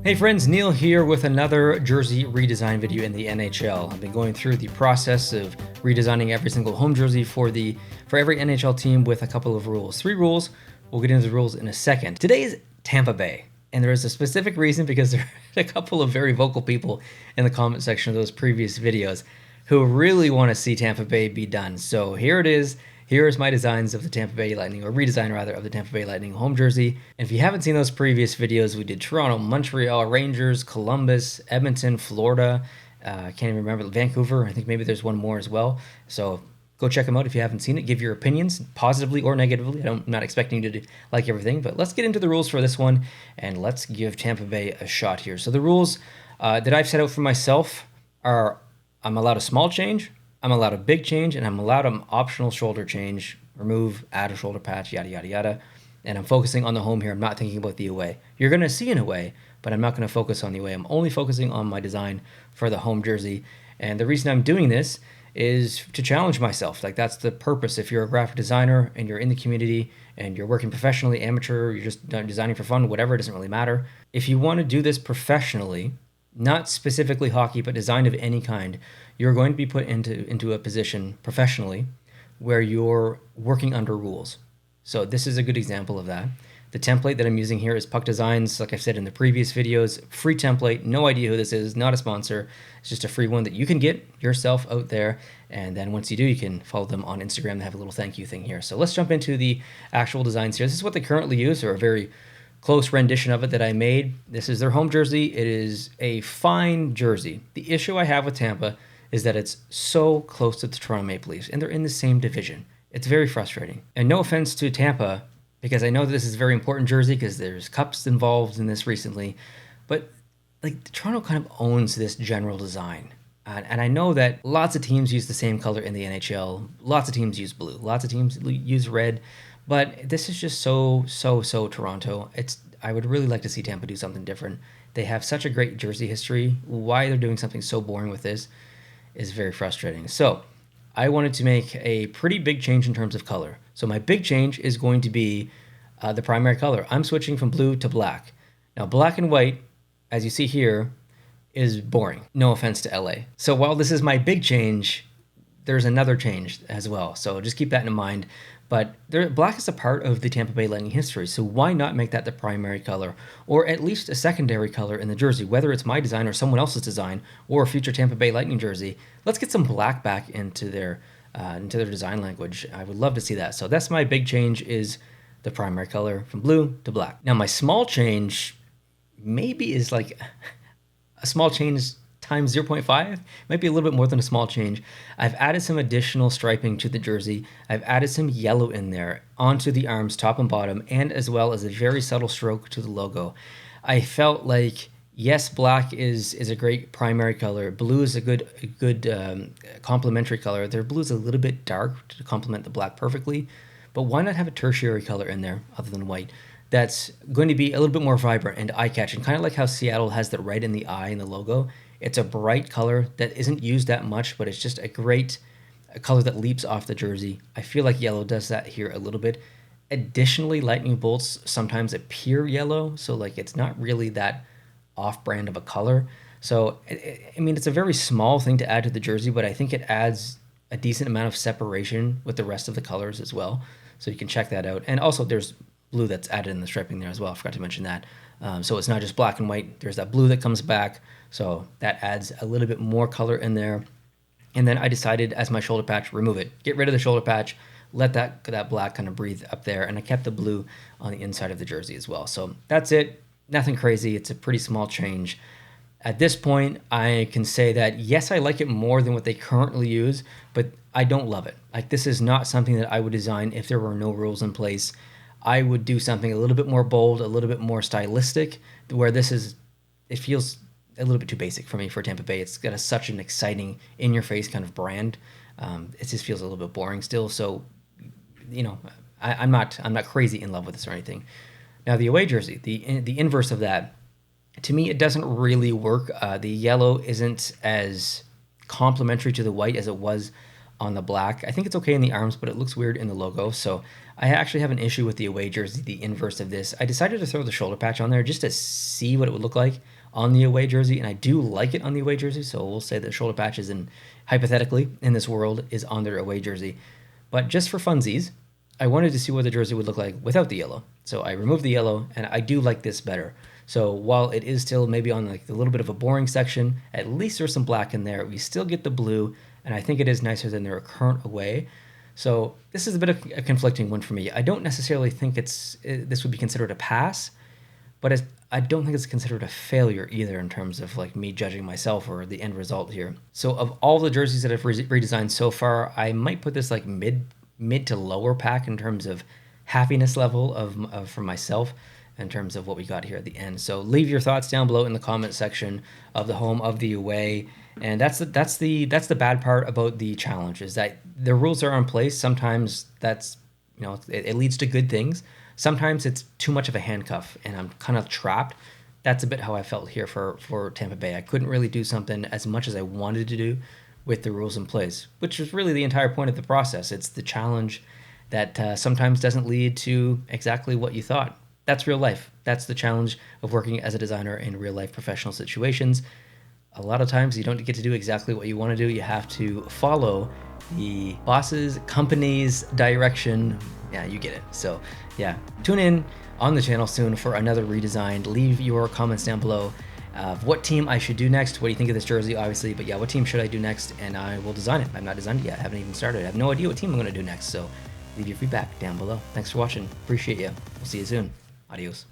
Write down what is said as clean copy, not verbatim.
Hey friends, Neil here with another jersey redesign video in the NHL. I've been going through the process of redesigning every single home jersey for every NHL team with a couple of rules. 3 rules. We'll get into the rules in a second. Today is Tampa Bay, and there is a specific reason because there are a couple of very vocal people in the comment section of those previous videos who really want to see Tampa Bay be done. So here it is. Here's my designs of the Tampa Bay Lightning, or redesign rather, of the Tampa Bay Lightning home jersey. And if you haven't seen those previous videos, we did Toronto, Montreal, Rangers, Columbus, Edmonton, Florida, I can't even remember, Vancouver. I think maybe there's one more as well. So go check them out if you haven't seen it. Give your opinions, positively or negatively. I'm not expecting you to like everything, but let's get into the rules for this one, and let's give Tampa Bay a shot here. So the rules that I've set out for myself are I'm allowed a small change, I'm allowed a big change, and I'm allowed an optional shoulder change, remove, add a shoulder patch, yada, yada, yada. And I'm focusing on the home here. I'm not thinking about the away. You're going to see an away, but I'm not going to focus on the away. I'm only focusing on my design for the home jersey. And the reason I'm doing this is to challenge myself. Like, that's the purpose. If you're a graphic designer and you're in the community and you're working professionally, amateur, you're just designing for fun, whatever, it doesn't really matter. If you want to do this professionally, not specifically hockey, but design of any kind, you're going to be put into a position professionally where you're working under rules. So this is a good example of that. The template that I'm using here is Puck Designs. Like I've said in the previous videos, free template, no idea who this is, not a sponsor. It's just a free one that you can get yourself out there. And then once you do, you can follow them on Instagram. They have a little thank you thing here. So let's jump into the actual designs here. This is what they currently use, or a very close rendition of it that I made. This is their home jersey. It is a fine jersey. The issue I have with Tampa is that it's so close to the Toronto Maple Leafs, and they're in the same division. It's very frustrating. And no offense to Tampa, because I know this is a very important jersey because there's cups involved in this recently, but like Toronto kind of owns this general design. And I know that lots of teams use the same color in the NHL. Lots of teams use blue. Lots of teams use red. But this is just so Toronto. I would really like to see Tampa do something different. They have such a great jersey history. Why they're doing something so boring with this is very frustrating. So I wanted to make a pretty big change in terms of color. So my big change is going to be the primary color. I'm switching from blue to black. Now, black and white, as you see here, is boring. No offense to LA. So while this is my big change, there's another change as well. So just keep that in mind. But black is a part of the Tampa Bay Lightning history, so why not make that the primary color, or at least a secondary color in the jersey, whether it's my design or someone else's design, or a future Tampa Bay Lightning jersey. Let's get some black back into their design language. I would love to see that. So that's my big change, is the primary color from blue to black. Now my small change maybe is like a small change times 0.5, might be a little bit more than a small change. I've added some additional striping to the jersey. I've added some yellow in there onto the arms, top and bottom, and as well as a very subtle stroke to the logo. I felt like, yes, black is a great primary color. Blue is a good complementary color. Their blue is a little bit dark to complement the black perfectly, but why not have a tertiary color in there other than white that's going to be a little bit more vibrant and eye-catching, kind of like how Seattle has the red in the eye in the logo. It's a bright color that isn't used that much, but it's just a great color that leaps off the jersey. I feel like yellow does that here a little bit. Additionally, lightning bolts sometimes appear yellow, so like it's not really that off-brand of a color. So, I mean, it's a very small thing to add to the jersey, but I think it adds a decent amount of separation with the rest of the colors as well. So you can check that out. And also there's blue that's added in the striping there as well. I forgot to mention that. So it's not just black and white. There's that blue that comes back. So that adds a little bit more color in there. And then I decided, as my shoulder patch, remove it. Get rid of the shoulder patch. Let that black kind of breathe up there. And I kept the blue on the inside of the jersey as well. So that's it. Nothing crazy. It's a pretty small change. At this point, I can say that, yes, I like it more than what they currently use, but I don't love it. Like, this is not something that I would design if there were no rules in place. I would do something a little bit more bold, a little bit more stylistic, where it feels a little bit too basic for me for Tampa Bay. It's got such an exciting, in-your-face kind of brand. It just feels a little bit boring still. So, you know, I'm not crazy in love with this or anything. Now, the away jersey, the inverse of that, to me, it doesn't really work. The yellow isn't as complementary to the white as it was on the black. I think it's okay in the arms, but it looks weird in the logo. So I actually have an issue with the away jersey, the inverse of this. I decided to throw the shoulder patch on there just to see what it would look like on the away jersey, and I do like it on the away jersey, so we'll say that shoulder patches, and hypothetically in this world, is on their away jersey. But just for funsies, I wanted to see what the jersey would look like without the yellow. So I removed the yellow, and I do like this better. So while it is still maybe on like a little bit of a boring section, at least there's some black in there. We still get the blue, and I think it is nicer than their current away. So this is a bit of a conflicting one for me. I don't necessarily think this would be considered a pass, but I don't think it's considered a failure either in terms of like me judging myself or the end result here. So of all the jerseys that I've redesigned so far, I might put this like mid to lower pack in terms of happiness level of for myself in terms of what we got here at the end. So leave your thoughts down below in the comment section of the home, of the away. And that's the bad part about the challenge, is that the rules are in place. Sometimes that's, it leads to good things. Sometimes it's too much of a handcuff and I'm kind of trapped. That's a bit how I felt here for Tampa Bay. I couldn't really do something as much as I wanted to do with the rules in place, which is really the entire point of the process. It's the challenge that sometimes doesn't lead to exactly what you thought. That's real life. That's the challenge of working as a designer in real life professional situations. A lot of times you don't get to do exactly what you want to do. You have to follow the boss's, company's direction. Yeah, you get it. So yeah, tune in on the channel soon for another redesign. Leave your comments down below of what team I should do next. What do you think of this jersey, obviously, but yeah, what team should I do next? And I will design it. I've not designed it yet. I haven't even started. I have no idea what team I'm going to do next. So leave your feedback down below. Thanks for watching. Appreciate you. We'll see you soon. Adios.